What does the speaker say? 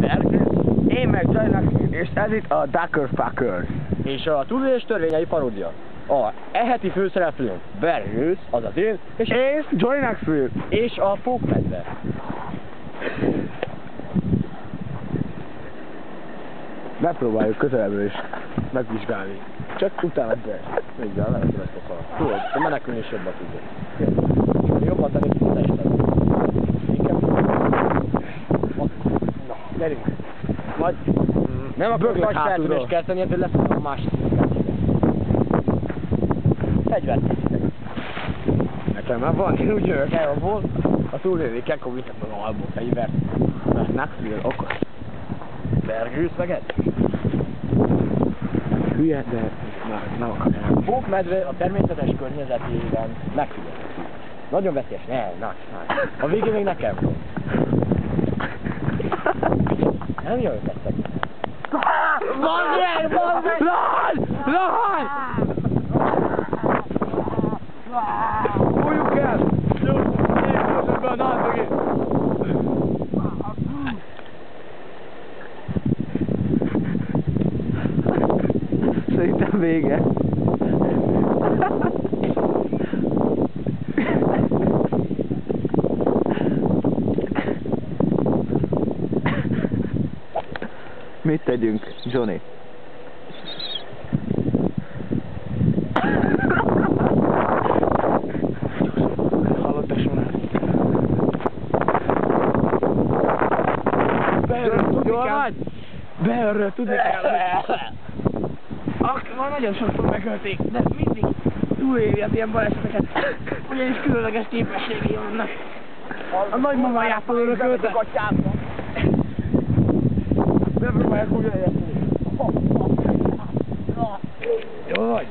Bergős. Én meg Csajnak, és ez itt a Ducker Fuckers. És a túlélés törvényei paródia. A eheti főszereplőnk Bergős, azaz én, És Johnny Knoxville. és a Pókmedve. Megpróbáljuk közelebbről is megvizsgálni. Csak utána be. Mindjárt, nem tudom ezt a szalat. Tudod, de menekülni is jobban tudod. Jobban tenni ki a tested. Inkább. Na, gyerünk. Vagy nem akarok nagy feltűnést kell tenni, ezért lesz a másik szintet. Fegyvert készítek. Nekem már van, én úgy jövök el abból. A túlélőkkel viszek meg a album fegyvert. Knoxville okos. Bergős meg ez? Hülye, de nem akarják. A Pókmedve a természetes környezetében megfigyelhető. Nagyon veszélyes. Ne. A végén még nekem van. Nem jövök ezt. Laj! Fújjuk el! Jó, én be a náltogé. Szerintem vége. Mit tegyünk, Johnny? Hallott a sonát? Jól vagy? Beörről, tudni kell. Már nagyon sokszor megölték, de mindig túléli az ilyen baleseteket. Ugyanis különleges képességei vannak. A nagymamájától örökölte. Bepróbálják úgy elérni. Jó vagy?